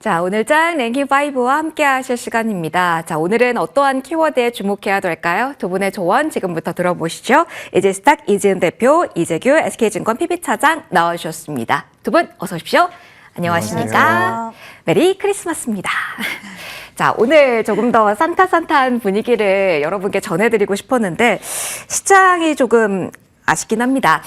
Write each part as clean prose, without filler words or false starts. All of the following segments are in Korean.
자, 오늘 장 랭킹5와 함께 하실 시간입니다. 자, 오늘은 어떠한 키워드에 주목해야 될까요? 두 분의 조언 지금부터 들어보시죠. 이지스탁 이지은 대표, 이재규 SK증권 PB차장 나와주셨습니다. 두 분 어서 오십시오. 안녕하십니까. 안녕하세요. 메리 크리스마스입니다. 자, 오늘 조금 더 산타산타한 분위기를 여러분께 전해드리고 싶었는데 시장이 조금 아쉽긴 합니다.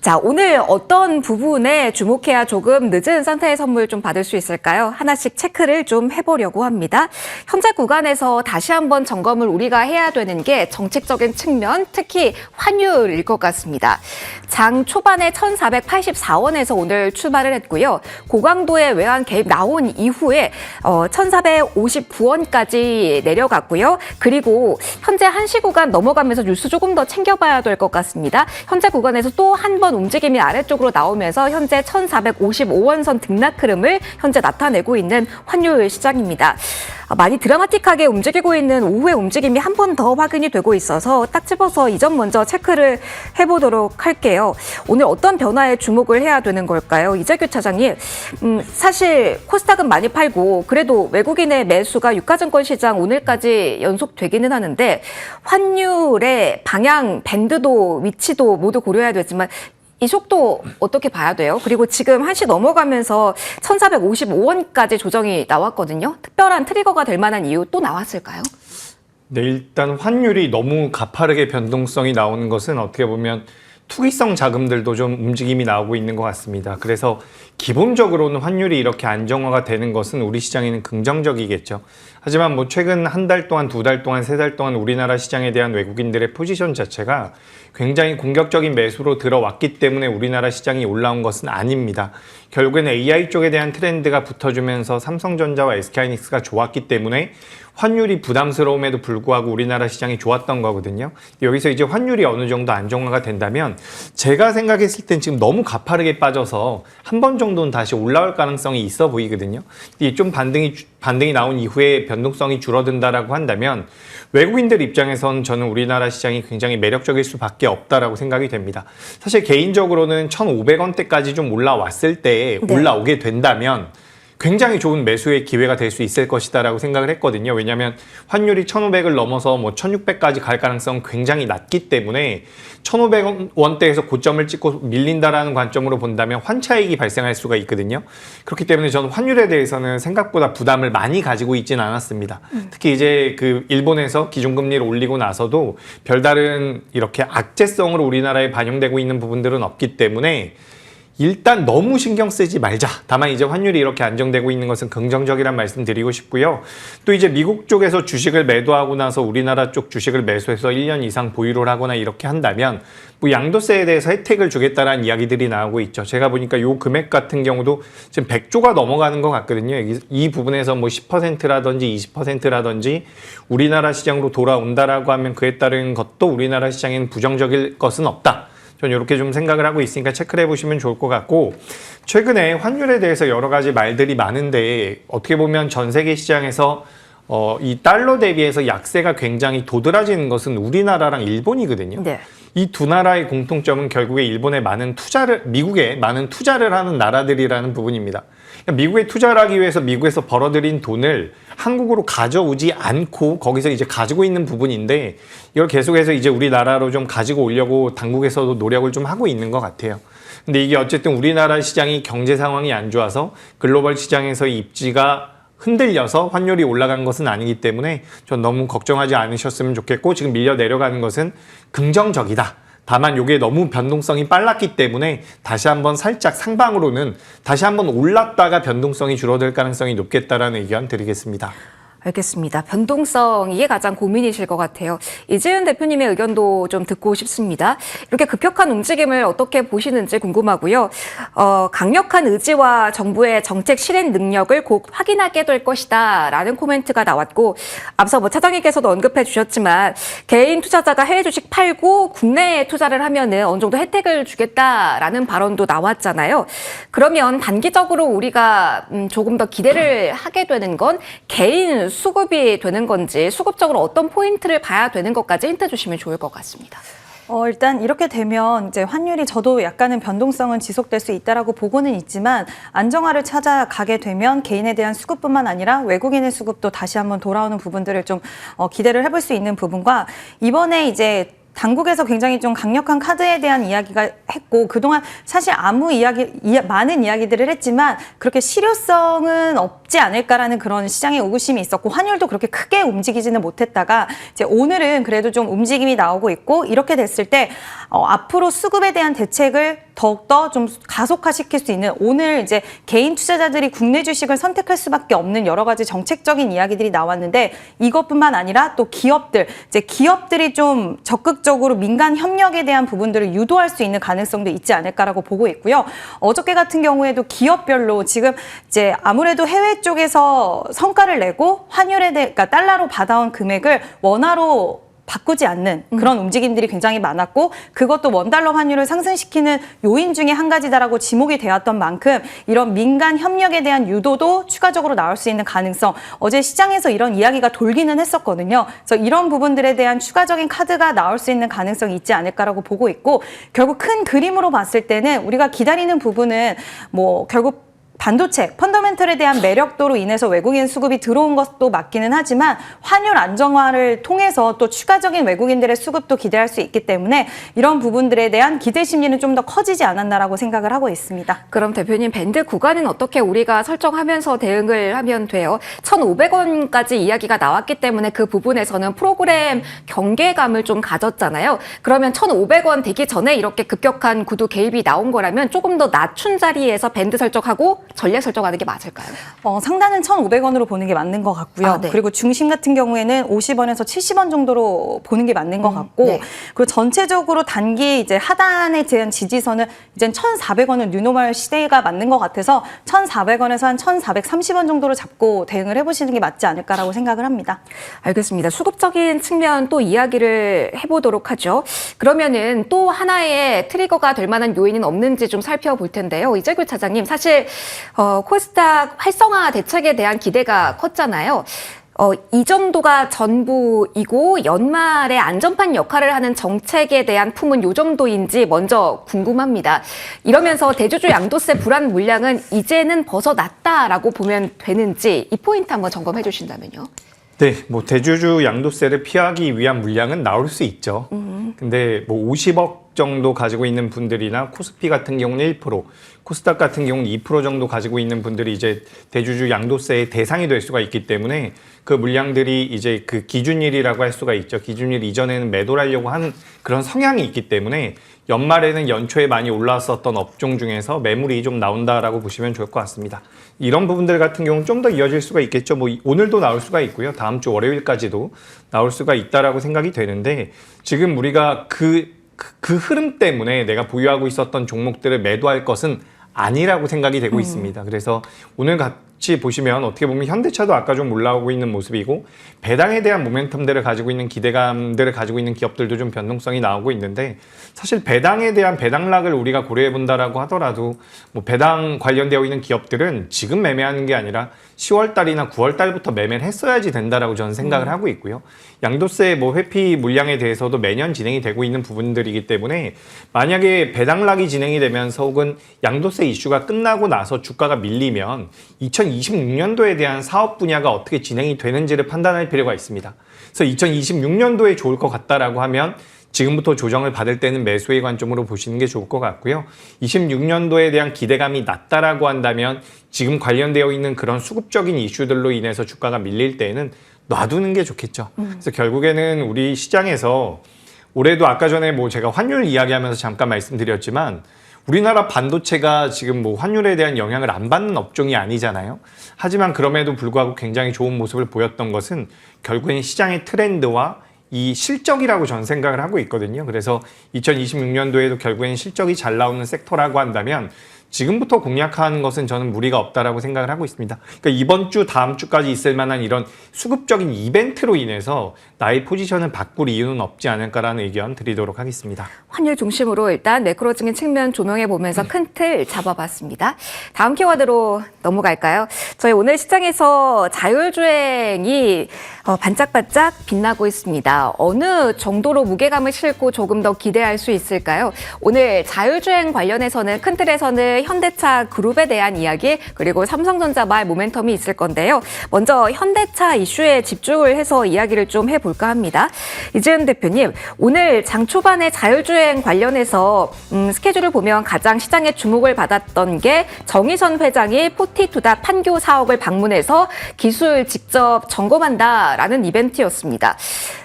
자, 오늘 어떤 부분에 주목해야 조금 늦은 산타의 선물 좀 받을 수 있을까요? 하나씩 체크를 좀 해보려고 합니다. 현재 구간에서 다시 한번 점검을 우리가 해야 되는 게 정책적인 측면, 특히 환율일 것 같습니다. 장 초반에 1,484원에서 오늘 출발을 했고요. 고강도의 외환 개입 나온 이후에 1,459원까지 내려갔고요. 그리고 현재 한시 구간 넘어가면서 뉴스 조금 더 챙겨봐야 될 것 같습니다. 현재 구간에서 또 한 번 움직임이 아래쪽으로 나오면서 현재 1,455원선 등락 흐름을 현재 나타내고 있는 환율 시장입니다. 많이 드라마틱하게 움직이고 있는 오후의 움직임이 한 번 더 확인이 되고 있어서 딱 집어서 이 점 먼저 체크를 해보도록 할게요. 오늘 어떤 변화에 주목을 해야 되는 걸까요? 이재규 차장님, 사실 코스닥은 많이 팔고 그래도 외국인의 매수가 유가증권 시장 오늘까지 연속되기는 하는데 환율의 방향, 밴드도 위치도 모두 고려해야 되지만 이 속도 어떻게 봐야 돼요? 그리고 지금 한시 넘어가면서 1,455원까지 조정이 나왔거든요. 특별한 트리거가 될 만한 이유 또 나왔을까요? 네, 일단 환율이 너무 가파르게 변동성이 나오는 것은 어떻게 보면 투기성 자금들도 좀 움직임이 나오고 있는 것 같습니다. 그래서 기본적으로는 환율이 이렇게 안정화가 되는 것은 우리 시장에는 긍정적이겠죠. 하지만 뭐 최근 한 달 동안, 두 달 동안, 세 달 동안 우리나라 시장에 대한 외국인들의 포지션 자체가 굉장히 공격적인 매수로 들어왔기 때문에 우리나라 시장이 올라온 것은 아닙니다. 결국에는 AI 쪽에 대한 트렌드가 붙어주면서 삼성전자와 SK하이닉스가 좋았기 때문에 환율이 부담스러움에도 불구하고 우리나라 시장이 좋았던 거거든요. 여기서 이제 환율이 어느 정도 안정화가 된다면 제가 생각했을 땐 지금 너무 가파르게 빠져서 한 번 정도는 다시 올라올 가능성이 있어 보이거든요. 이 좀 반등이 나온 이후에 변동성이 줄어든다라고 한다면 외국인들 입장에선 저는 우리나라 시장이 굉장히 매력적일 수밖에 없다라고 생각이 됩니다. 사실 개인적으로는 1,500원대까지 좀 올라왔을 때 올라오게 된다면 굉장히 좋은 매수의 기회가 될 수 있을 것이다라고 생각을 했거든요. 왜냐하면 환율이 1,500을 넘어서 뭐 1,600까지 갈 가능성은 굉장히 낮기 때문에 1,500원대에서 고점을 찍고 밀린다라는 관점으로 본다면 환차익이 발생할 수가 있거든요. 그렇기 때문에 저는 환율에 대해서는 생각보다 부담을 많이 가지고 있지는 않았습니다. 특히 이제 그 일본에서 기준금리를 올리고 나서도 별다른 이렇게 악재성으로 우리나라에 반영되고 있는 부분들은 없기 때문에 일단 너무 신경 쓰지 말자. 다만 이제 환율이 이렇게 안정되고 있는 것은 긍정적이란 말씀 드리고 싶고요. 또 이제 미국 쪽에서 주식을 매도하고 나서 우리나라 쪽 주식을 매수해서 1년 이상 보유를 하거나 이렇게 한다면 뭐 양도세에 대해서 혜택을 주겠다라는 이야기들이 나오고 있죠. 제가 보니까 요 금액 같은 경우도 지금 100조가 넘어가는 것 같거든요. 이 부분에서 뭐 10%라든지 20%라든지 우리나라 시장으로 돌아온다라고 하면 그에 따른 것도 우리나라 시장에는 부정적일 것은 없다. 전 이렇게 좀 생각을 하고 있으니까 체크를 해보시면 좋을 것 같고, 최근에 환율에 대해서 여러 가지 말들이 많은데 어떻게 보면 전 세계 시장에서 이 달러 대비해서 약세가 굉장히 도드라지는 것은 우리나라랑 일본이거든요. 네. 이 두 나라의 공통점은 결국에 미국에 많은 투자를 하는 나라들이라는 부분입니다. 그러니까 미국에 투자를 하기 위해서 미국에서 벌어들인 돈을 한국으로 가져오지 않고 거기서 이제 가지고 있는 부분인데 이걸 계속해서 이제 우리나라로 좀 가지고 오려고 당국에서도 노력을 좀 하고 있는 것 같아요. 근데 이게 어쨌든 우리나라 시장이 경제 상황이 안 좋아서 글로벌 시장에서의 입지가 흔들려서 환율이 올라간 것은 아니기 때문에 전 너무 걱정하지 않으셨으면 좋겠고, 지금 밀려 내려가는 것은 긍정적이다. 다만 이게 너무 변동성이 빨랐기 때문에 다시 한번 살짝 상방으로는 다시 한번 올랐다가 변동성이 줄어들 가능성이 높겠다라는 의견 드리겠습니다. 알겠습니다. 변동성, 이게 가장 고민이실 것 같아요. 이지은 대표님의 의견도 좀 듣고 싶습니다. 이렇게 급격한 움직임을 어떻게 보시는지 궁금하고요. 강력한 의지와 정부의 정책 실행 능력을 곧 확인하게 될 것이다 라는 코멘트가 나왔고, 앞서 뭐 차장님께서도 언급해 주셨지만 개인 투자자가 해외 주식 팔고 국내에 투자를 하면은 어느 정도 혜택을 주겠다라는 발언도 나왔잖아요. 그러면 단기적으로 우리가 조금 더 기대를 하게 되는 건 개인 수급이 되는 건지, 수급적으로 어떤 포인트를 봐야 되는 것까지 힌트 주시면 좋을 것 같습니다. 일단 이렇게 되면 이제 환율이 저도 약간은 변동성은 지속될 수 있다라고 보고는 있지만 안정화를 찾아가게 되면 개인에 대한 수급뿐만 아니라 외국인의 수급도 다시 한번 돌아오는 부분들을 좀 기대를 해볼 수 있는 부분과 이번에 이제 당국에서 굉장히 좀 강력한 카드에 대한 이야기가 했고 그동안 사실 많은 이야기들을 했지만 그렇게 실효성은 없지 않을까라는 그런 시장의 의구심이 있었고 환율도 그렇게 크게 움직이지는 못했다가 이제 오늘은 그래도 좀 움직임이 나오고 있고 이렇게 됐을 때 앞으로 수급에 대한 대책을 더욱더 좀 가속화시킬 수 있는 오늘 이제 개인 투자자들이 국내 주식을 선택할 수밖에 없는 여러 가지 정책적인 이야기들이 나왔는데 이것뿐만 아니라 또 기업들이 좀 적극적으로 민간 협력에 대한 부분들을 유도할 수 있는 가능성도 있지 않을까라고 보고 있고요. 어저께 같은 경우에도 기업별로 지금 이제 아무래도 해외 쪽에서 성과를 내고 그러니까 달러로 받아온 금액을 원화로 바꾸지 않는 그런 움직임들이 굉장히 많았고 그것도 원달러 환율을 상승시키는 요인 중에 한 가지다라고 지목이 되었던 만큼 이런 민간 협력에 대한 유도도 추가적으로 나올 수 있는 가능성 어제 시장에서 이런 이야기가 돌기는 했었거든요. 그래서 이런 부분들에 대한 추가적인 카드가 나올 수 있는 가능성이 있지 않을까라고 보고 있고 결국 큰 그림으로 봤을 때는 우리가 기다리는 부분은 뭐 결국 반도체, 펀더멘털에 대한 매력도로 인해서 외국인 수급이 들어온 것도 맞기는 하지만 환율 안정화를 통해서 또 추가적인 외국인들의 수급도 기대할 수 있기 때문에 이런 부분들에 대한 기대 심리는 좀 더 커지지 않았나라고 생각을 하고 있습니다. 그럼 대표님 밴드 구간은 어떻게 우리가 설정하면서 대응을 하면 돼요? 1,500원까지 이야기가 나왔기 때문에 그 부분에서는 프로그램 경계감을 좀 가졌잖아요. 그러면 1,500원 되기 전에 이렇게 급격한 구두 개입이 나온 거라면 조금 더 낮춘 자리에서 밴드 설정하고 전략 설정하는 게 맞을까요? 상단은 1,500원으로 보는 게 맞는 것 같고요. 네. 그리고 중심 같은 경우에는 50원에서 70원 정도로 보는 게 맞는 것 같고 네. 그리고 전체적으로 단기 이제 하단에 대한 지지선은 이젠 1,400원은 뉴노멀 시대가 맞는 것 같아서 1,400원에서 한 1,430원 정도로 잡고 대응을 해보시는 게 맞지 않을까라고 생각을 합니다. 알겠습니다. 수급적인 측면 또 이야기를 해보도록 하죠. 그러면은 또 하나의 트리거가 될 만한 요인은 없는지 좀 살펴볼 텐데요. 이재규 차장님, 사실 코스닥 활성화 대책에 대한 기대가 컸잖아요. 이 정도가 전부이고 연말에 안전판 역할을 하는 정책에 대한 품은 이 정도인지 먼저 궁금합니다. 이러면서 대주주 양도세 불안 물량은 이제는 벗어났다라고 보면 되는지 이 포인트 한번 점검해 주신다면요. 네, 뭐 대주주 양도세를 피하기 위한 물량은 나올 수 있죠. 근데 뭐 50억 정도 가지고 있는 분들이나 코스피 같은 경우는 1%, 코스닥 같은 경우는 2% 정도 가지고 있는 분들이 이제 대주주 양도세의 대상이 될 수가 있기 때문에 그 물량들이 이제 그 기준일이라고 할 수가 있죠. 기준일 이전에는 매도를 하려고 하는 그런 성향이 있기 때문에 연말에는 연초에 많이 올라왔었던 업종 중에서 매물이 좀 나온다라고 보시면 좋을 것 같습니다. 이런 부분들 같은 경우는 좀 더 이어질 수가 있겠죠. 뭐 오늘도 나올 수가 있고요. 다음 주 월요일까지도 나올 수가 있다라고 생각이 되는데 지금 우리가 그 흐름 때문에 내가 보유하고 있었던 종목들을 매도할 것은 아니라고 생각이 되고 있습니다. 그래서 오늘 같이 보시면 어떻게 보면 현대차도 아까 좀 올라오고 있는 모습이고 배당에 대한 모멘텀들을 가지고 있는 기대감들을 가지고 있는 기업들도 좀 변동성이 나오고 있는데 사실 배당에 대한 배당락을 우리가 고려해 본다라고 하더라도 뭐 배당 관련되어 있는 기업들은 지금 매매하는 게 아니라 10월 달이나 9월 달부터 매매를 했어야지 된다라고 저는 생각을 하고 있고요. 양도세 뭐 회피 물량에 대해서도 매년 진행이 되고 있는 부분들이기 때문에 만약에 배당락이 진행이 되면서 혹은 양도세 이슈가 끝나고 나서 주가가 밀리면 2026년도에 대한 사업 분야가 어떻게 진행이 되는지를 판단할 필요가 있습니다. 그래서 2026년도에 좋을 것 같다라고 하면 지금부터 조정을 받을 때는 매수의 관점으로 보시는 게 좋을 것 같고요. 26년도에 대한 기대감이 낮다라고 한다면 지금 관련되어 있는 그런 수급적인 이슈들로 인해서 주가가 밀릴 때에는 놔두는 게 좋겠죠. 그래서 결국에는 우리 시장에서 올해도 아까 전에 뭐 제가 환율 이야기하면서 잠깐 말씀드렸지만 우리나라 반도체가 지금 뭐 환율에 대한 영향을 안 받는 업종이 아니잖아요. 하지만 그럼에도 불구하고 굉장히 좋은 모습을 보였던 것은 결국엔 시장의 트렌드와 이 실적이라고 저는 생각을 하고 있거든요. 그래서 2026년도에도 결국엔 실적이 잘 나오는 섹터라고 한다면 지금부터 공략하는 것은 저는 무리가 없다라고 생각을 하고 있습니다. 그러니까 이번 주, 다음 주까지 있을 만한 이런 수급적인 이벤트로 인해서 나의 포지션을 바꿀 이유는 없지 않을까라는 의견 드리도록 하겠습니다. 환율 중심으로 일단 매크로적인 측면 조명해 보면서 큰 틀 잡아봤습니다. 다음 키워드로 넘어갈까요? 저희 오늘 시장에서 자율주행이 반짝반짝 빛나고 있습니다. 어느 정도로 무게감을 싣고 조금 더 기대할 수 있을까요? 오늘 자율주행 관련해서는 큰 틀에서는 현대차 그룹에 대한 이야기 그리고 삼성전자발 모멘텀이 있을 건데요. 먼저 현대차 이슈에 집중을 해서 이야기를 좀 해볼까 합니다. 이재은 대표님, 오늘 장 초반에 자율주행 관련해서 스케줄을 보면 가장 시장의 주목을 받았던 게 정의선 회장이 포티투닥 판교 사옥을 방문해서 기술 직접 점검한다라는 이벤트였습니다.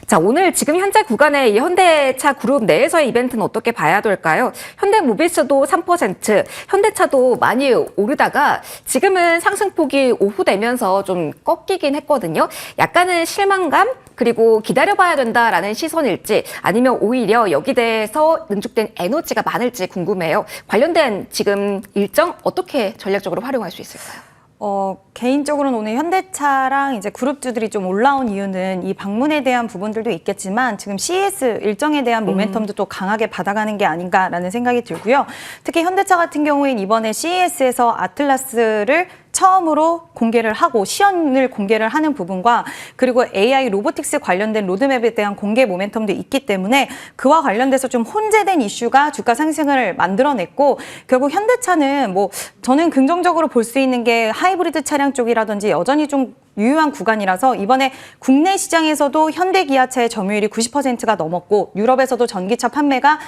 자, 오늘 지금 현재 구간의 이 현대차 그룹 내에서의 이벤트는 어떻게 봐야 될까요? 현대모비스도 3%, 현대차도 많이 오르다가 지금은 상승폭이 오후되면서 좀 꺾이긴 했거든요. 약간은 실망감? 그리고 기다려봐야 된다라는 시선일지 아니면 오히려 여기 대해서 능축된 에너지가 많을지 궁금해요. 관련된 지금 일정 어떻게 전략적으로 활용할 수 있을까요? 개인적으로는 오늘 현대차랑 이제 그룹주들이 좀 올라온 이유는 이 방문에 대한 부분들도 있겠지만 지금 CES 일정에 대한 모멘텀도 또 강하게 받아가는 게 아닌가라는 생각이 들고요. 특히 현대차 같은 경우에는 이번에 CES에서 아틀라스를 처음으로 공개를 하고 시연을 공개를 하는 부분과 그리고 AI 로보틱스 관련된 로드맵에 대한 공개 모멘텀도 있기 때문에 그와 관련돼서 좀 혼재된 이슈가 주가 상승을 만들어냈고 결국 현대차는 뭐 저는 긍정적으로 볼 수 있는 게 하이브리드 차량 쪽이라든지 여전히 좀 유효한 구간이라서 이번에 국내 시장에서도 현대기아차의 점유율이 90%가 넘었고 유럽에서도 전기차 판매가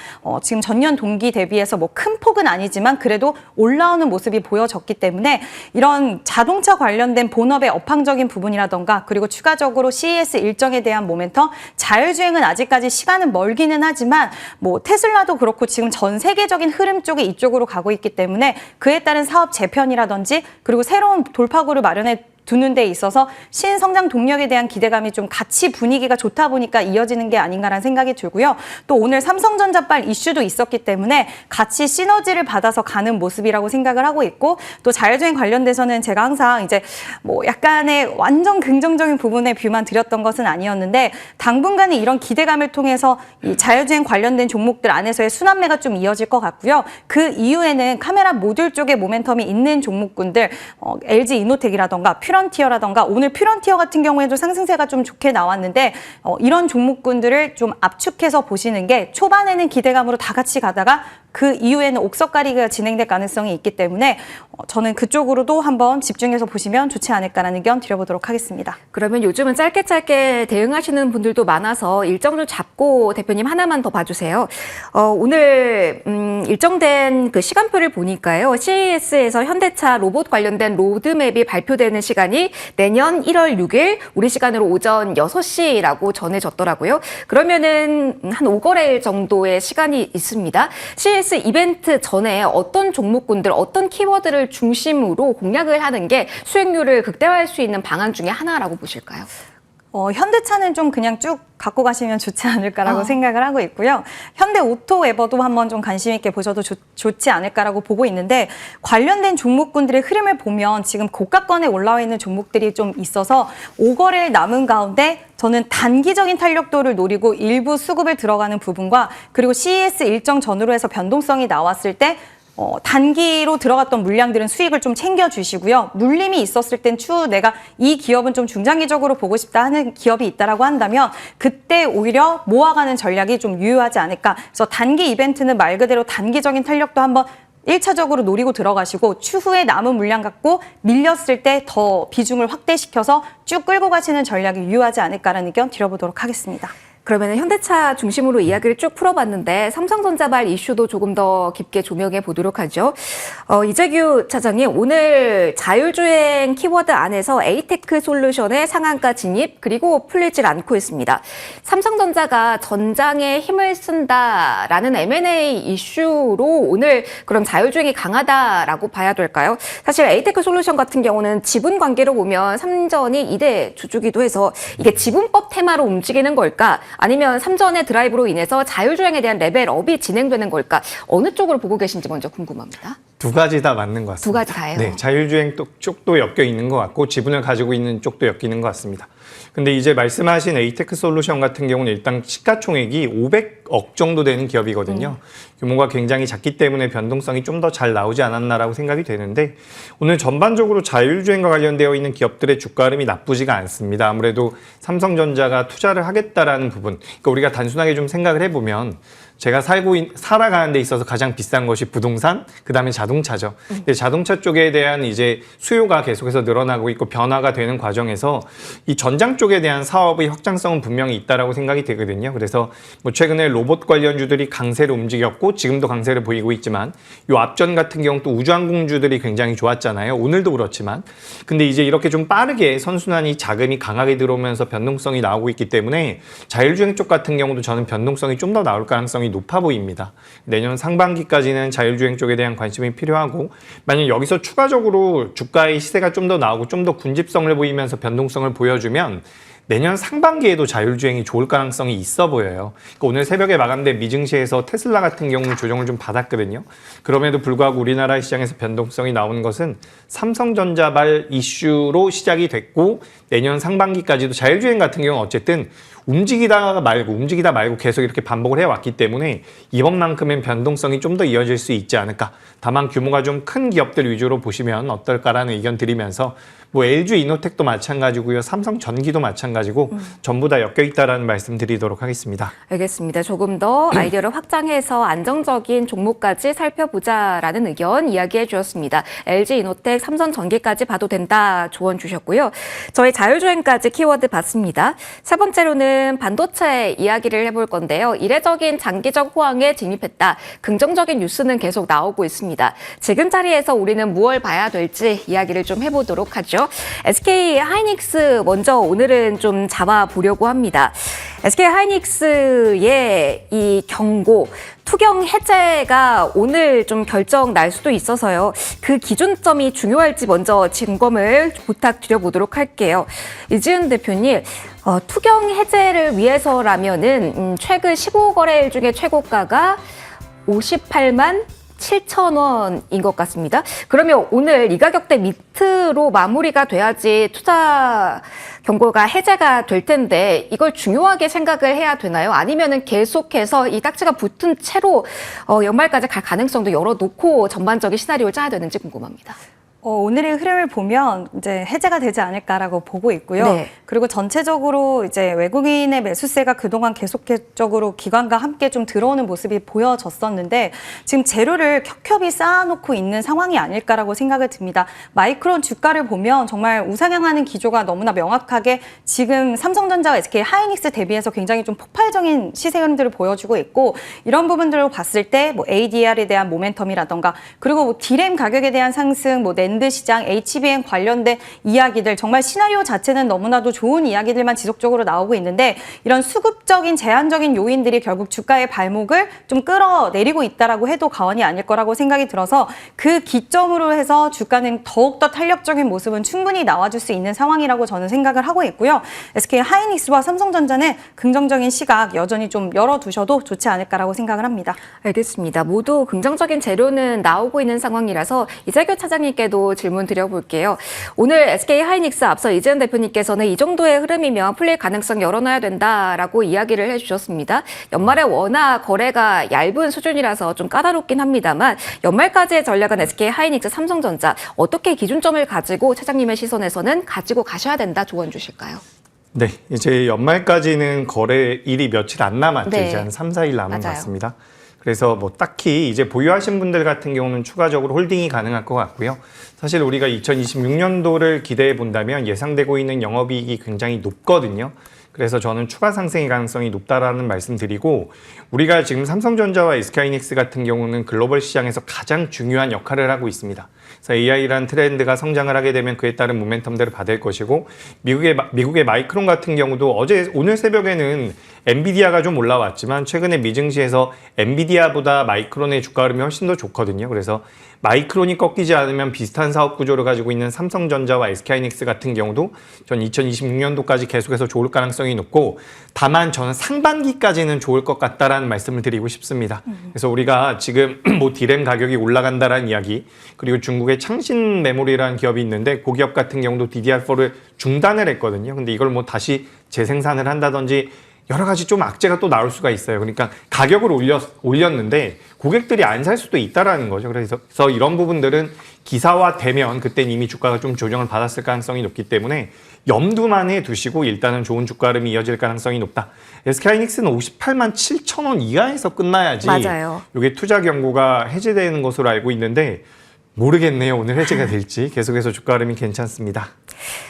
지금 전년 동기 대비해서 뭐 큰 폭은 아니지만 그래도 올라오는 모습이 보여졌기 때문에 이런 자동차 관련된 본업의 업황적인 부분이라던가 그리고 추가적으로 CES 일정에 대한 모멘텀 자율주행은 아직까지 시간은 멀기는 하지만 뭐 테슬라도 그렇고 지금 전 세계적인 흐름 쪽에 이쪽으로 가고 있기 때문에 그에 따른 사업 재편이라든지 그리고 새로운 돌파구를 마련해 두는 데 있어서 신성장 동력에 대한 기대감이 좀 같이 분위기가 좋다 보니까 이어지는 게 아닌가라는 생각이 들고요. 또 오늘 삼성전자발 이슈도 있었기 때문에 같이 시너지를 받아서 가는 모습이라고 생각을 하고 있고 또 자율주행 관련돼서는 제가 항상 이제 뭐 약간의 완전 긍정적인 부분의 뷰만 드렸던 것은 아니었는데 당분간은 이런 기대감을 통해서 이 자율주행 관련된 종목들 안에서의 순환매가 좀 이어질 것 같고요. 그 이후에는 카메라 모듈 쪽에 모멘텀이 있는 종목군들 LG 이노텍이라던가 퓨런티어라던가 오늘 퓨런티어 같은 경우에도 상승세가 좀 좋게 나왔는데 이런 종목군들을 좀 압축해서 보시는 게 초반에는 기대감으로 다 같이 가다가 그 이후에는 옥석가리가 진행될 가능성이 있기 때문에 저는 그쪽으로도 한번 집중해서 보시면 좋지 않을까라는 의견 드려보도록 하겠습니다. 그러면 요즘은 짧게 대응하시는 분들도 많아서 일정 좀 잡고 대표님 하나만 더 봐주세요. 오늘 일정된 그 시간표를 보니까요. CES에서 현대차 로봇 관련된 로드맵이 발표되는 시간이 내년 1월 6일 우리 시간으로 오전 6시라고 전해졌더라고요. 그러면은 한 5거래일 정도의 시간이 있습니다. CES 이벤트 전에 어떤 종목군들, 어떤 키워드를 중심으로 공략을 하는 게 수익률을 극대화할 수 있는 방안 중에 하나라고 보실까요? 현대차는 좀 그냥 쭉 갖고 가시면 좋지 않을까라고 생각을 하고 있고요. 현대 오토웨버도 한번 좀 관심 있게 보셔도 좋지 않을까라고 보고 있는데 관련된 종목군들의 흐름을 보면 지금 고가권에 올라와 있는 종목들이 좀 있어서 5거래일 남은 가운데 저는 단기적인 탄력도를 노리고 일부 수급을 들어가는 부분과 그리고 CES 일정 전후로 해서 변동성이 나왔을 때 단기로 들어갔던 물량들은 수익을 좀 챙겨주시고요. 물림이 있었을 땐 추후 내가 이 기업은 좀 중장기적으로 보고 싶다 하는 기업이 있다라고 한다면 그때 오히려 모아가는 전략이 좀 유효하지 않을까. 그래서 단기 이벤트는 말 그대로 단기적인 탄력도 한번 1차적으로 노리고 들어가시고 추후에 남은 물량 갖고 밀렸을 때 더 비중을 확대시켜서 쭉 끌고 가시는 전략이 유효하지 않을까라는 의견 드려보도록 하겠습니다. 그러면 현대차 중심으로 이야기를 쭉 풀어봤는데 삼성전자발 이슈도 조금 더 깊게 조명해 보도록 하죠. 이재규 차장님, 오늘 자율주행 키워드 안에서 에이테크 솔루션의 상한가 진입 그리고 풀리질 않고 있습니다. 삼성전자가 전장에 힘을 쓴다라는 M&A 이슈로 오늘 그럼 자율주행이 강하다라고 봐야 될까요? 사실 에이테크 솔루션 같은 경우는 지분 관계로 보면 삼전이 2대 주주기도 해서 이게 지분법 테마로 움직이는 걸까? 아니면 삼전의 드라이브로 인해서 자율주행에 대한 레벨업이 진행되는 걸까? 어느 쪽으로 보고 계신지 먼저 궁금합니다. 두 가지 다 맞는 것 같습니다. 두 가지 다예요? 네, 자율주행 쪽도 엮여 있는 것 같고 지분을 가지고 있는 쪽도 엮이는 것 같습니다. 근데 이제 말씀하신 에이테크 솔루션 같은 경우는 일단 시가총액이 500억 정도 되는 기업이거든요. 규모가 굉장히 작기 때문에 변동성이 좀 더 잘 나오지 않았나라고 생각이 되는데 오늘 전반적으로 자율주행과 관련되어 있는 기업들의 주가 흐름이 나쁘지가 않습니다. 아무래도 삼성전자가 투자를 하겠다라는 부분, 그러니까 우리가 단순하게 좀 생각을 해보면 제가 살아가는 데 있어서 가장 비싼 것이 부동산, 그다음에 자동차죠. 근데 자동차 쪽에 대한 이제 수요가 계속해서 늘어나고 있고 변화가 되는 과정에서 이 전장 쪽에 대한 사업의 확장성은 분명히 있다라고 생각이 되거든요. 그래서 뭐 최근에 로봇 관련주들이 강세를 움직였고 지금도 강세를 보이고 있지만 요 앞전 같은 경우 또 우주항공주들이 굉장히 좋았잖아요. 오늘도 그렇지만. 근데 이제 이렇게 좀 빠르게 선순환이 자금이 강하게 들어오면서 변동성이 나오고 있기 때문에 자율주행 쪽 같은 경우도 저는 변동성이 좀 더 나올 가능성이 높아 보입니다. 내년 상반기까지는 자율주행 쪽에 대한 관심이 필요하고 만약 여기서 추가적으로 주가의 시세가 좀 더 나오고 좀 더 군집성을 보이면서 변동성을 보여주면 내년 상반기에도 자율주행이 좋을 가능성이 있어 보여요. 그러니까 오늘 새벽에 마감된 미증시에서 테슬라 같은 경우는 조정을 좀 받았거든요. 그럼에도 불구하고 우리나라 시장에서 변동성이 나오는 것은 삼성전자발 이슈로 시작이 됐고 내년 상반기까지도 자율주행 같은 경우는 어쨌든 움직이다 말고 계속 이렇게 반복을 해왔기 때문에 이번만큼은 변동성이 좀 더 이어질 수 있지 않을까. 다만 규모가 좀 큰 기업들 위주로 보시면 어떨까라는 의견 드리면서 뭐 LG 이노텍도 마찬가지고요. 삼성전기도 마찬가지고 전부 다 엮여 있다라는 말씀 드리도록 하겠습니다. 알겠습니다. 조금 더 아이디어를 확장해서 안정적인 종목까지 살펴보자라는 의견 이야기해 주셨습니다. LG 이노텍, 삼성전기까지 봐도 된다 조언 주셨고요. 저희 자율주행까지 키워드 봤습니다. 세 번째로는 반도체 이야기를 해볼 건데요. 이례적인 장기적 호황에 진입했다. 긍정적인 뉴스는 계속 나오고 있습니다. 지금 자리에서 우리는 무엇을 봐야 될지 이야기를 좀 해보도록 하죠. SK 하이닉스 먼저 오늘은 좀 잡아보려고 합니다. SK 하이닉스의 이 경고, 투경 해제가 오늘 좀 결정 날 수도 있어서요. 그 기준점이 중요할지 먼저 점검을 부탁드려보도록 할게요. 이지은 대표님, 투경 해제를 위해서라면은 최근 15거래일 중에 최고가가 58만 7천 원인 것 같습니다. 그러면 오늘 이 가격대 밑으로 마무리가 돼야지 투자 경고가 해제가 될 텐데 이걸 중요하게 생각을 해야 되나요? 아니면은 계속해서 이 딱지가 붙은 채로 연말까지 갈 가능성도 열어놓고 전반적인 시나리오를 짜야 되는지 궁금합니다. 오늘의 흐름을 보면 이제 해제가 되지 않을까라고 보고 있고요. 네. 그리고 전체적으로 이제 외국인의 매수세가 그동안 계속적으로 기관과 함께 좀 들어오는 모습이 보여졌었는데 지금 재료를 겹겹이 쌓아놓고 있는 상황이 아닐까라고 생각을 듭니다. 마이크론 주가를 보면 정말 우상향하는 기조가 너무나 명확하게 지금 삼성전자와 SK 하이닉스 대비해서 굉장히 좀 폭발적인 시세 흐름들을 보여주고 있고 이런 부분들을 봤을 때 뭐 ADR에 대한 모멘텀이라던가 그리고 뭐 D램 가격에 대한 상승, 뭐 낸드 시장, HBM 관련된 이야기들 정말 시나리오 자체는 너무나도 좋은 이야기들만 지속적으로 나오고 있는데 이런 수급적인 제한적인 요인들이 결국 주가의 발목을 좀 끌어내리고 있다라고 해도 과언이 아닐 거라고 생각이 들어서 그 기점으로 해서 주가는 더욱더 탄력적인 모습은 충분히 나와줄 수 있는 상황이라고 저는 생각을 하고 있고요. SK 하이닉스와 삼성전자는 긍정적인 시각 여전히 좀 열어두셔도 좋지 않을까라고 생각을 합니다. 알겠습니다. 모두 긍정적인 재료는 나오고 있는 상황이라서 이재규 차장님께도 질문 드려볼게요. 오늘 SK 하이닉스 앞서 이재현 대표님께서는 이 정도의 흐름이면 풀릴 가능성 열어놔야 된다라고 이야기를 해주셨습니다. 연말에 워낙 거래가 얇은 수준이라서 좀 까다롭긴 합니다만 연말까지의 전략은 SK 하이닉스, 삼성전자 어떻게 기준점을 가지고 차장님의 시선에서는 가지고 가셔야 된다 조언 주실까요? 네, 이제 연말까지는 거래일이 며칠 안 남았죠. 네. 이제 한 3, 4일 남은 것 맞아요. 같습니다. 그래서 뭐 딱히 이제 보유하신 분들 같은 경우는 추가적으로 홀딩이 가능할 것 같고요. 사실 우리가 2026년도를 기대해 본다면 예상되고 있는 영업이익이 굉장히 높거든요. 그래서 저는 추가 상승의 가능성이 높다라는 말씀 드리고 우리가 지금 삼성전자와 SK하이닉스 같은 경우는 글로벌 시장에서 가장 중요한 역할을 하고 있습니다. 그래서 AI라는 트렌드가 성장을 하게 되면 그에 따른 모멘텀들을 받을 것이고 미국의 마이크론 같은 경우도 오늘 새벽에는 엔비디아가 좀 올라왔지만 최근에 미증시에서 엔비디아보다 마이크론의 주가 흐름이 훨씬 더 좋거든요. 그래서 마이크론이 꺾이지 않으면 비슷한 사업 구조를 가지고 있는 삼성전자와 SK하이닉스 같은 경우도 전 2026년도까지 계속해서 좋을 가능성이 높고, 다만 저는 상반기까지는 좋을 것 같다라는 말씀을 드리고 싶습니다. 그래서 우리가 지금 뭐 디램 가격이 올라간다라는 이야기, 그리고 중국의 창신 메모리라는 기업이 있는데 그 기업 같은 경우도 DDR4를 중단을 했거든요. 근데 이걸 뭐 다시 재생산을 한다든지 여러 가지 좀 악재가 또 나올 수가 있어요. 그러니까 가격을 올렸는데 고객들이 안 살 수도 있다라는 거죠. 그래서 이런 부분들은 기사화되면 그때는 이미 주가가 좀 조정을 받았을 가능성이 높기 때문에 염두만 해두시고 일단은 좋은 주가 흐름이 이어질 가능성이 높다. SK하이닉스는 58만 7천 원 이하에서 끝나야지 맞아요. 이게 투자 경고가 해제되는 것으로 알고 있는데 모르겠네요. 오늘 해제가 될지. 계속해서 주가 흐름이 괜찮습니다.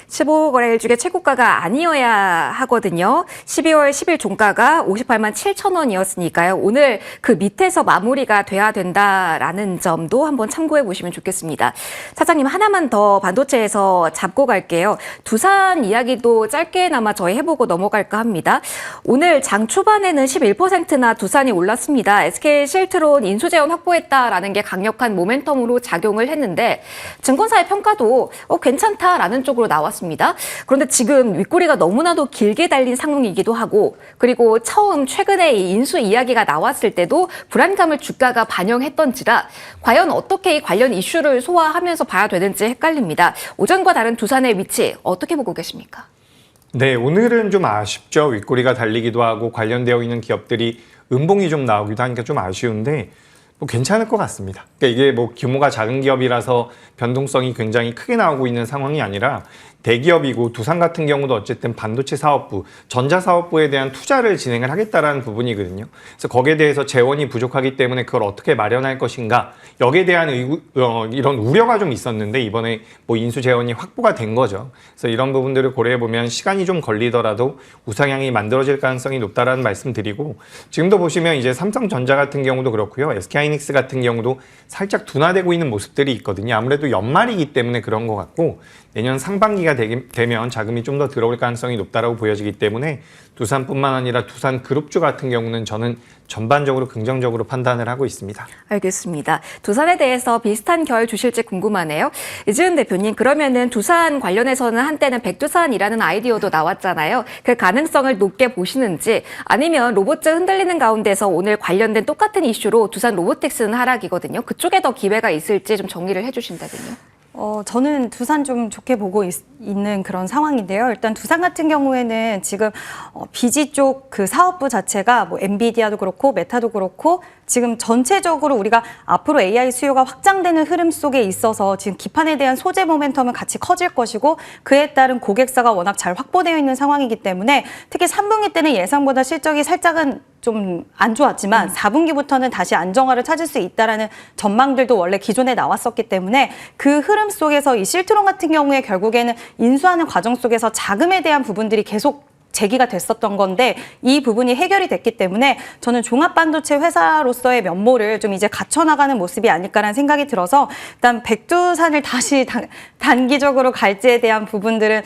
15거래일 중에 최고가가 아니어야 하거든요. 12월 10일 종가가 58만 7천 원이었으니까요. 오늘 그 밑에서 마무리가 돼야 된다라는 점도 한번 참고해 보시면 좋겠습니다. 사장님, 하나만 더 반도체에서 잡고 갈게요. 두산 이야기도 짧게나마 저희 해보고 넘어갈까 합니다. 오늘 장 초반에는 11%나 두산이 올랐습니다. SK 실트론 인수 재원 확보했다라는 게 강력한 모멘텀으로 작용을 했는데 증권사의 평가도 괜찮다라는 쪽으로 나왔습니다. 그런데 지금 윗꼬리가 너무나도 길게 달린 상황이기도 하고, 그리고 최근에 이 인수 이야기가 나왔을 때도 불안감을 주가가 반영했던지라 과연 어떻게 이 관련 이슈를 소화하면서 봐야 되는지 헷갈립니다. 오전과 다른 두산의 위치 어떻게 보고 계십니까? 네, 오늘은 좀 아쉽죠. 윗꼬리가 달리기도 하고 관련되어 있는 기업들이 음봉이 좀 나오기도 하니까 좀 아쉬운데 뭐 괜찮을 것 같습니다. 그러니까 이게 뭐 규모가 작은 기업이라서 변동성이 굉장히 크게 나오고 있는 상황이 아니라 대기업이고, 두산 같은 경우도 어쨌든 반도체 사업부, 전자 사업부에 대한 투자를 진행을 하겠다라는 부분이거든요. 그래서 거기에 대해서 재원이 부족하기 때문에 그걸 어떻게 마련할 것인가, 여기에 대한 이런 우려가 좀 있었는데 이번에 뭐 인수 재원이 확보가 된 거죠. 그래서 이런 부분들을 고려해 보면 시간이 좀 걸리더라도 우상향이 만들어질 가능성이 높다라는 말씀드리고, 지금도 보시면 이제 삼성전자 같은 경우도 그렇고요, SK하이닉스 같은 경우도 살짝 둔화되고 있는 모습들이 있거든요. 아무래도 연말이기 때문에 그런 것 같고, 내년 상반기가 되면 자금이 좀 더 들어올 가능성이 높다라고 보여지기 때문에 두산뿐만 아니라 두산 그룹주 같은 경우는 저는 전반적으로 긍정적으로 판단을 하고 있습니다. 알겠습니다. 두산에 대해서 비슷한 결 주실지 궁금하네요. 이지은 대표님, 그러면은 두산 관련해서는 한때는 백두산이라는 아이디어도 나왔잖아요. 그 가능성을 높게 보시는지, 아니면 로봇즈 흔들리는 가운데서 오늘 관련된 똑같은 이슈로 두산 로보텍스는 하락이거든요. 그쪽에 더 기회가 있을지 좀 정리를 해주신다면요. 저는 두산 좀 좋게 보고 있는 그런 상황인데요. 일단 두산 같은 경우에는 지금 BG 쪽 그 사업부 자체가 뭐 엔비디아도 그렇고 메타도 그렇고 지금 전체적으로 우리가 앞으로 AI 수요가 확장되는 흐름 속에 있어서 지금 기판에 대한 소재 모멘텀은 같이 커질 것이고, 그에 따른 고객사가 워낙 잘 확보되어 있는 상황이기 때문에 특히 3분기 때는 예상보다 실적이 살짝은 좀 안 좋았지만 4분기부터는 다시 안정화를 찾을 수 있다라는 전망들도 원래 기존에 나왔었기 때문에 그 흐름 속에서 이 실트론 같은 경우에 결국에는 인수하는 과정 속에서 자금에 대한 부분들이 계속 제기가 됐었던 건데 이 부분이 해결이 됐기 때문에 저는 종합반도체 회사로서의 면모를 좀 이제 갖춰나가는 모습이 아닐까라는 생각이 들어서, 일단 백두산을 다시 단기적으로 갈지에 대한 부분들은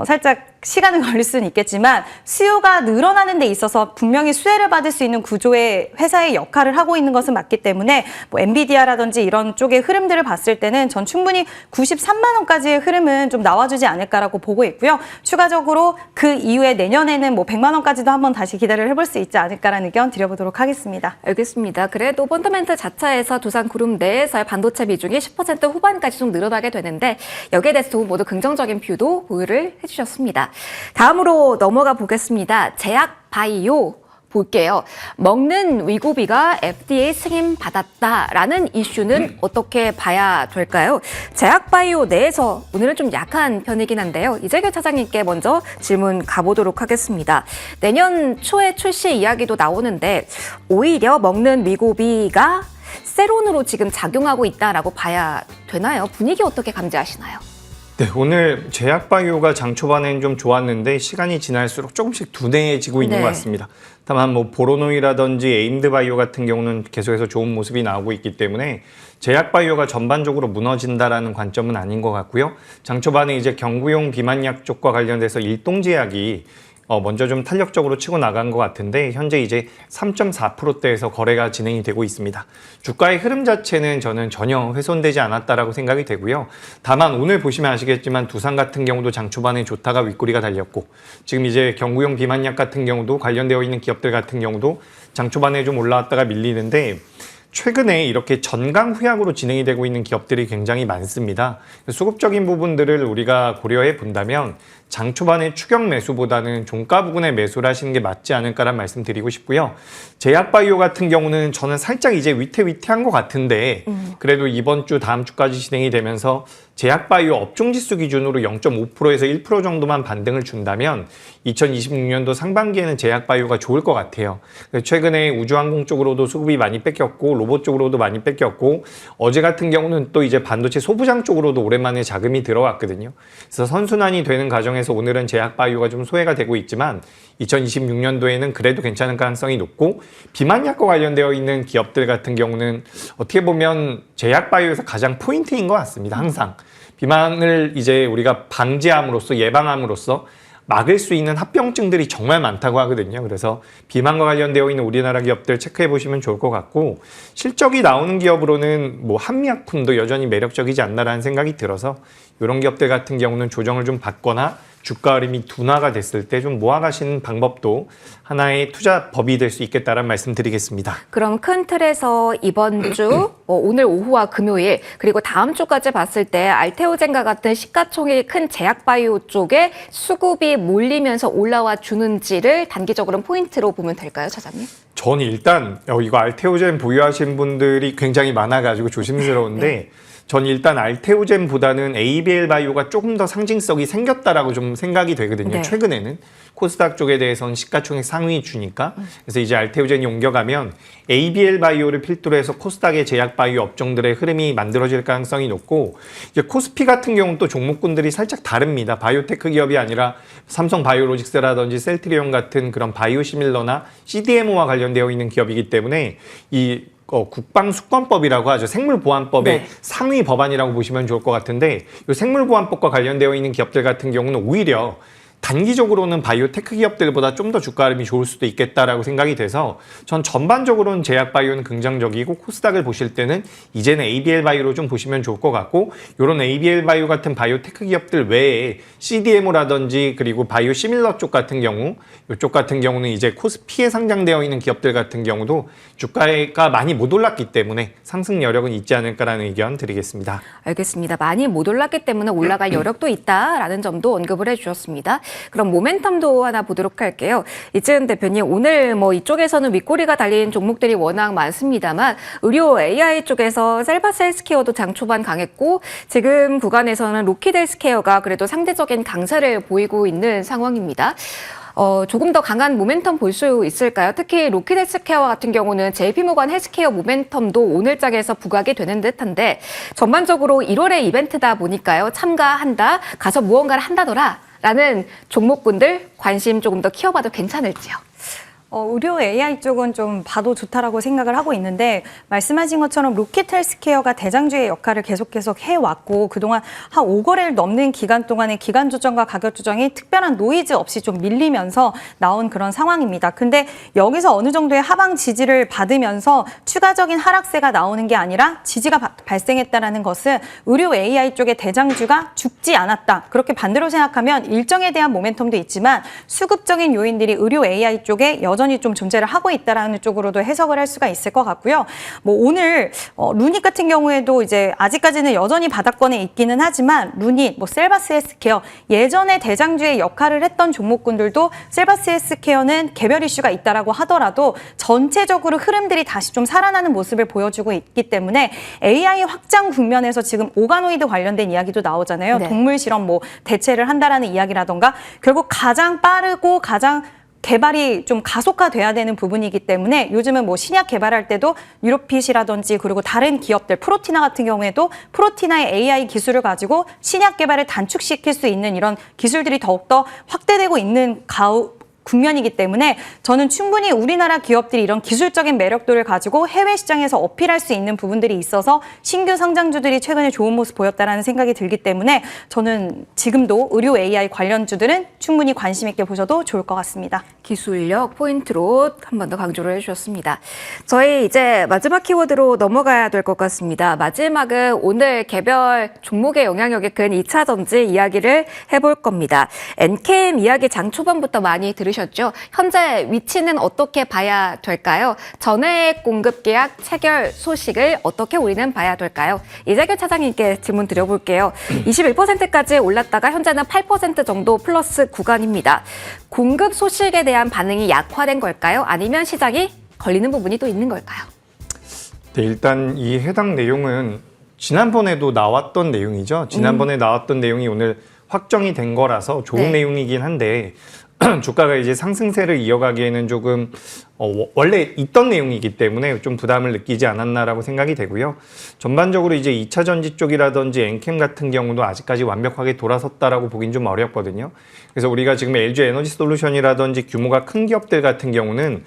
살짝 시간은 걸릴 수는 있겠지만 수요가 늘어나는 데 있어서 분명히 수혜를 받을 수 있는 구조의 회사의 역할을 하고 있는 것은 맞기 때문에 뭐 엔비디아라든지 이런 쪽의 흐름들을 봤을 때는 전 충분히 93만 원까지의 흐름은 좀 나와주지 않을까라고 보고 있고요. 추가적으로 그 이후에 내년에는 뭐 100만 원까지도 한번 다시 기대를 해볼 수 있지 않을까라는 의견 드려보도록 하겠습니다. 알겠습니다. 그래도 펀더멘트 자체에서 두산 그룹 내에서의 반도체 비중이 10% 후반까지 좀 늘어나게 되는데, 여기에 대해서 두 분 모두 긍정적인 뷰도 보유를 해주셨습니다. 다음으로 넘어가 보겠습니다. 제약 바이오 볼게요. 먹는 위고비가 FDA 승인 받았다라는 이슈는 어떻게 봐야 될까요? 제약바이오 내에서 오늘은 좀 약한 편이긴 한데요. 이재규 차장님께 먼저 질문 가보도록 하겠습니다. 내년 초에 출시 이야기도 나오는데 오히려 먹는 위고비가 세론으로 지금 작용하고 있다라고 봐야 되나요? 분위기 어떻게 감지하시나요? 네, 오늘 제약바이오가 장 초반에는 좀 좋았는데 시간이 지날수록 조금씩 둔해지고 있는 것 같습니다. 다만 뭐 보로노이라든지 에임드바이오 같은 경우는 계속해서 좋은 모습이 나오고 있기 때문에 제약바이오가 전반적으로 무너진다라는 관점은 아닌 것 같고요. 장 초반에 이제 경구용 비만약 쪽과 관련돼서 일동제약이 먼저 좀 탄력적으로 치고 나간 것 같은데 현재 이제 3.4%대에서 거래가 진행이 되고 있습니다. 주가의 흐름 자체는 저는 전혀 훼손되지 않았다라고 생각이 되고요. 다만 오늘 보시면 아시겠지만 두산 같은 경우도 장 초반에 좋다가 윗꼬리가 달렸고 지금 이제 경구용 비만약 같은 경우도 관련되어 있는 기업들 같은 경우도 장 초반에 좀 올라왔다가 밀리는데 최근에 이렇게 전강 후약으로 진행이 되고 있는 기업들이 굉장히 많습니다. 수급적인 부분들을 우리가 고려해 본다면 장 초반의 추격 매수보다는 종가 부근에 매수를 하시는 게 맞지 않을까라는 말씀 드리고 싶고요. 제약바이오 같은 경우는 저는 살짝 이제 위태위태한 것 같은데 그래도 이번 주 다음 주까지 진행이 되면서 제약바이오 업종지수 기준으로 0.5%에서 1% 정도만 반등을 준다면 2026년도 상반기에는 제약바이오가 좋을 것 같아요. 최근에 우주항공 쪽으로도 수급이 많이 뺏겼고 로봇 쪽으로도 많이 뺏겼고 어제 같은 경우는 또 이제 반도체 소부장 쪽으로도 오랜만에 자금이 들어왔거든요. 그래서 선순환이 되는 과정에서 오늘은 제약바이오가 좀 소외가 되고 있지만 2026년도에는 그래도 괜찮은 가능성이 높고 비만약과 관련되어 있는 기업들 같은 경우는 어떻게 보면 제약바이오에서 가장 포인트인 것 같습니다. 항상 비만을 이제 우리가 방지함으로써 예방함으로써 막을 수 있는 합병증들이 정말 많다고 하거든요. 그래서 비만과 관련되어 있는 우리나라 기업들 체크해 보시면 좋을 것 같고 실적이 나오는 기업으로는 뭐 한미약품도 여전히 매력적이지 않나라는 생각이 들어서 이런 기업들 같은 경우는 조정을 좀 받거나 주가 흐름이 둔화가 됐을 때 좀 모아가시는 방법도 하나의 투자법이 될 수 있겠다라는 말씀 드리겠습니다. 그럼 큰 틀에서 이번 주 오늘 오후와 금요일 그리고 다음 주까지 봤을 때 알테오젠과 같은 시가총액이 큰 제약바이오 쪽에 수급이 몰리면서 올라와 주는지를 단기적으로는 포인트로 보면 될까요, 차장님? 전 일단 이거 알테오젠 보유하신 분들이 굉장히 많아가지고 조심스러운데 네. 전 일단 알테오젠보다는 ABL 바이오가 조금 더 상징성이 생겼다라고 좀 생각이 되거든요. 네. 최근에는 코스닥 쪽에 대해서는 시가총액 상위 주니까 그래서 이제 알테오젠이 옮겨가면 ABL 바이오를 필두로 해서 코스닥의 제약 바이오 업종들의 흐름이 만들어질 가능성이 높고 이제 코스피 같은 경우는 또 종목군들이 살짝 다릅니다. 바이오테크 기업이 아니라 삼성 바이오로직스라든지 셀트리온 같은 그런 바이오시밀러나 CDMO와 관련되어 있는 기업이기 때문에 이 국방수권법이라고 하죠. 생물보안법의 네. 상위 법안이라고 보시면 좋을 것 같은데 이 생물보안법과 관련되어 있는 기업들 같은 경우는 오히려 단기적으로는 바이오테크 기업들보다 좀 더 주가 흐름이 좋을 수도 있겠다라고 생각이 돼서 전 전반적으로는 제약바이오는 긍정적이고 코스닥을 보실 때는 이제는 ABL 바이오로 좀 보시면 좋을 것 같고 이런 ABL 바이오 같은 바이오테크 기업들 외에 CDMO라든지 그리고 바이오 시밀러 쪽 같은 경우 이쪽 같은 경우는 이제 코스피에 상장되어 있는 기업들 같은 경우도 주가가 많이 못 올랐기 때문에 상승 여력은 있지 않을까라는 의견 드리겠습니다. 알겠습니다. 많이 못 올랐기 때문에 올라갈 여력도 있다라는 점도 언급을 해주셨습니다. 그럼 모멘텀도 하나 보도록 할게요. 이재은 대표님, 오늘 뭐 이쪽에서는 윗꼬리가 달린 종목들이 워낙 많습니다만 의료 AI 쪽에서 셀바스 헬스케어도 장 초반 강했고 지금 구간에서는 로키드 헬스케어가 그래도 상대적인 강세를 보이고 있는 상황입니다. 조금 더 강한 모멘텀 볼 수 있을까요? 특히 로키드 헬스케어 같은 경우는 JP모건 헬스케어 모멘텀도 오늘 장에서 부각이 되는 듯한데 전반적으로 1월의 이벤트다 보니까요. 참가한다, 가서 무언가를 한다더라 라는 종목군들 관심 조금 더 키워봐도 괜찮을지요? 의료 AI 쪽은 좀 봐도 좋다라고 생각을 하고 있는데 말씀하신 것처럼 로키드 헬스케어가 대장주의 역할을 계속해서 해왔고 그동안 한 5거래를 넘는 기간 동안의 기간 조정과 가격 조정이 특별한 노이즈 없이 좀 밀리면서 나온 그런 상황입니다. 근데 여기서 어느 정도의 하방 지지를 받으면서 추가적인 하락세가 나오는 게 아니라 지지가 발생했다는 것은 의료 AI 쪽의 대장주가 죽지 않았다. 그렇게 반대로 생각하면 일정에 대한 모멘텀도 있지만 수급적인 요인들이 의료 AI 쪽에 여전히 좀 존재를 하고 있다라는 쪽으로도 해석을 할 수가 있을 것 같고요. 뭐 오늘 루닛 같은 경우에도 이제 아직까지는 여전히 바닥권에 있기는 하지만 루닛, 뭐 셀바스 헬스케어 예전에 대장주의 역할을 했던 종목군들도 셀바스 헬스케어는 개별 이슈가 있다라고 하더라도 전체적으로 흐름들이 다시 좀 살아나는 모습을 보여주고 있기 때문에 AI 확장 국면에서 지금 오가노이드 관련된 이야기도 나오잖아요. 네. 동물 실험 뭐 대체를 한다라는 이야기라던가 결국 가장 빠르고 가장 개발이 좀 가속화돼야 되는 부분이기 때문에 요즘은 뭐 신약 개발할 때도 뉴로핏이라든지 그리고 다른 기업들 프로티나 같은 경우에도 프로티나의 AI 기술을 가지고 신약 개발을 단축시킬 수 있는 이런 기술들이 더욱더 확대되고 있는 국면이기 때문에 저는 충분히 우리나라 기업들이 이런 기술적인 매력도를 가지고 해외 시장에서 어필할 수 있는 부분들이 있어서 신규 상장주들이 최근에 좋은 모습 보였다라는 생각이 들기 때문에 저는 지금도 의료 AI 관련주들은 충분히 관심 있게 보셔도 좋을 것 같습니다. 기술력 포인트로 한 번 더 강조를 해주셨습니다. 저희 이제 마지막 키워드로 넘어가야 될 것 같습니다. 마지막은 오늘 개별 종목의 영향력이 큰 2차 전지 이야기를 해볼 겁니다. 엔캠 이야기 장 초반부터 많이 들으셨죠? 현재 위치는 어떻게 봐야 될까요? 전해액 공급 계약 체결 소식을 어떻게 우리는 봐야 될까요? 이재규 차장님께 질문 드려볼게요. 21%까지 올랐다가 현재는 8% 정도 플러스 구간입니다. 공급 소식에 대한 반응이 약화된 걸까요? 아니면 시장이 걸리는 부분이 또 있는 걸까요? 네, 일단 이 해당 내용은 지난번에도 나왔던 내용이죠. 지난번에 나왔던 내용이 오늘 확정이 된 거라서 좋은 네. 내용이긴 한데 주가가 이제 상승세를 이어가기에는 조금 원래 있던 내용이기 때문에 좀 부담을 느끼지 않았나라고 생각이 되고요. 전반적으로 이제 2차 전지 쪽이라든지 엔캠 같은 경우도 아직까지 완벽하게 돌아섰다라고 보긴 좀 어렵거든요. 그래서 우리가 지금 LG 에너지 솔루션이라든지 규모가 큰 기업들 같은 경우는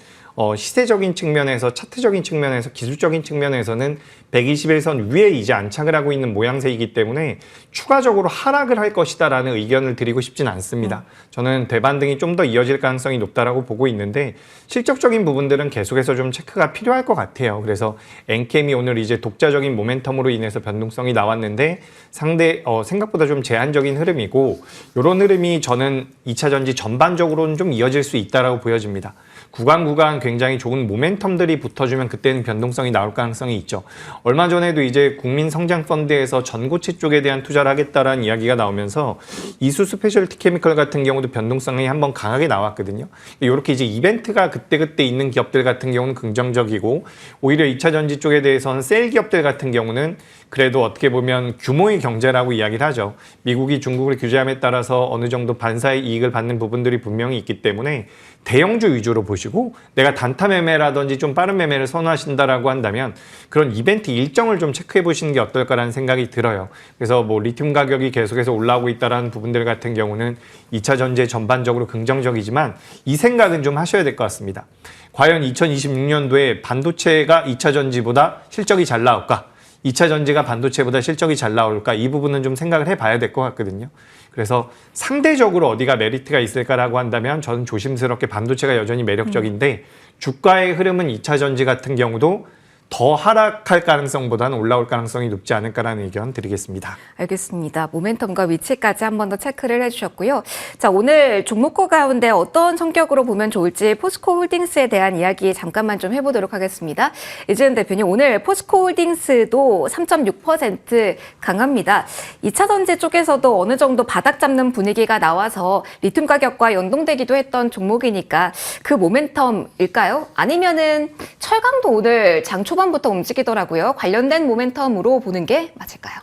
시세적인 측면에서, 차트적인 측면에서, 기술적인 측면에서는 121선 위에 이제 안착을 하고 있는 모양새이기 때문에 추가적으로 하락을 할 것이다라는 의견을 드리고 싶진 않습니다. 저는 대반등이 좀 더 이어질 가능성이 높다라고 보고 있는데 실적적인 부분들은 계속해서 좀 체크가 필요할 것 같아요. 그래서 엔캠이 오늘 이제 독자적인 모멘텀으로 인해서 변동성이 나왔는데 생각보다 좀 제한적인 흐름이고 이런 흐름이 저는 2차 전지 전반적으로는 좀 이어질 수 있다라고 보여집니다. 구간 굉장히 좋은 모멘텀들이 붙어주면 그때는 변동성이 나올 가능성이 있죠. 얼마 전에도 이제 국민성장펀드에서 전고체 쪽에 대한 투자를 하겠다라는 이야기가 나오면서 이수 스페셜티 케미컬 같은 경우도 변동성이 한번 강하게 나왔거든요. 이렇게 이제 이벤트가 그때그때 있는 기업들 같은 경우는 긍정적이고 오히려 2차 전지 쪽에 대해서는 셀 기업들 같은 경우는 그래도 어떻게 보면 규모의 경제라고 이야기를 하죠. 미국이 중국을 규제함에 따라서 어느 정도 반사의 이익을 받는 부분들이 분명히 있기 때문에 대형주 위주로 보시고 내가 단타 매매라든지 좀 빠른 매매를 선호하신다라고 한다면 그런 이벤트 일정을 좀 체크해 보시는 게 어떨까라는 생각이 들어요. 그래서 뭐 리튬 가격이 계속해서 올라오고 있다라는 부분들 같은 경우는 2차 전지에 전반적으로 긍정적이지만 이 생각은 좀 하셔야 될 것 같습니다. 과연 2026년도에 반도체가 2차 전지보다 실적이 잘 나올까? 2차 전지가 반도체보다 실적이 잘 나올까? 이 부분은 좀 생각을 해봐야 될 것 같거든요. 그래서 상대적으로 어디가 메리트가 있을까라고 한다면 저는 조심스럽게 반도체가 여전히 매력적인데 주가의 흐름은 2차 전지 같은 경우도 더 하락할 가능성보다는 올라올 가능성이 높지 않을까라는 의견 드리겠습니다. 알겠습니다. 모멘텀과 위치까지 한 번 더 체크를 해주셨고요. 자, 오늘 종목고 가운데 어떤 성격으로 보면 좋을지 포스코 홀딩스에 대한 이야기 잠깐만 좀 해보도록 하겠습니다. 이재은 대표님, 오늘 포스코 홀딩스도 3.6% 강합니다. 2차 전지 쪽에서도 어느 정도 바닥 잡는 분위기가 나와서 리튬 가격과 연동되기도 했던 종목이니까 그 모멘텀일까요? 아니면은 철강도 오늘 장 초반부터 움직이더라고요. 관련된 모멘텀으로 보는 게 맞을까요?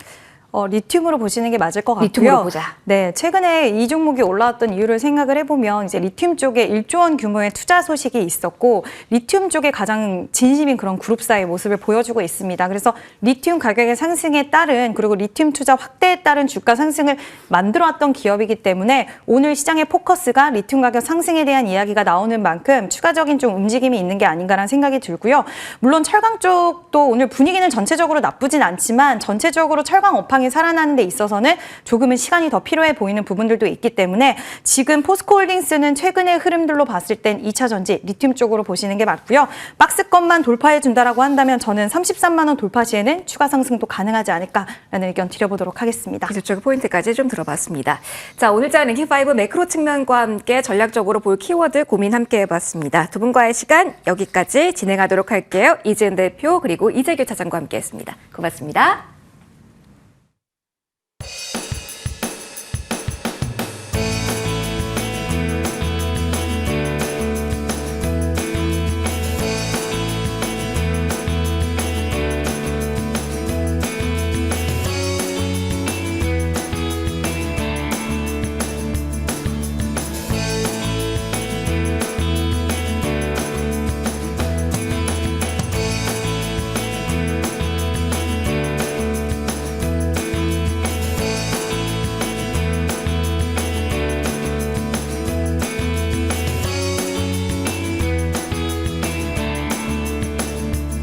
리튬으로 보시는 게 맞을 것 같고요. 리튬으로 보자. 네, 최근에 이 종목이 올라왔던 이유를 생각을 해보면 이제 리튬 쪽에 1조 원 규모의 투자 소식이 있었고 리튬 쪽에 가장 진심인 그런 그룹사의 모습을 보여주고 있습니다. 그래서 리튬 가격의 상승에 따른 그리고 리튬 투자 확대에 따른 주가 상승을 만들어왔던 기업이기 때문에 오늘 시장의 포커스가 리튬 가격 상승에 대한 이야기가 나오는 만큼 추가적인 좀 움직임이 있는 게 아닌가라는 생각이 들고요. 물론 철강 쪽도 오늘 분위기는 전체적으로 나쁘진 않지만 전체적으로 철강 업황이 살아나는 데 있어서는 조금은 시간이 더 필요해 보이는 부분들도 있기 때문에 지금 포스코홀딩스는 최근의 흐름들로 봤을 땐 2차 전지 리튬 쪽으로 보시는 게 맞고요. 박스권만 돌파해 준다라고 한다면 저는 33만 원 돌파 시에는 추가 상승도 가능하지 않을까라는 의견 드려보도록 하겠습니다. 기술적 포인트까지 좀 들어봤습니다. 자, 오늘자 랭킹5 매크로 측면과 함께 전략적으로 볼 키워드 고민 함께 해봤습니다. 두 분과의 시간 여기까지 진행하도록 할게요. 이재은 대표 그리고 이재규 차장과 함께했습니다. 고맙습니다.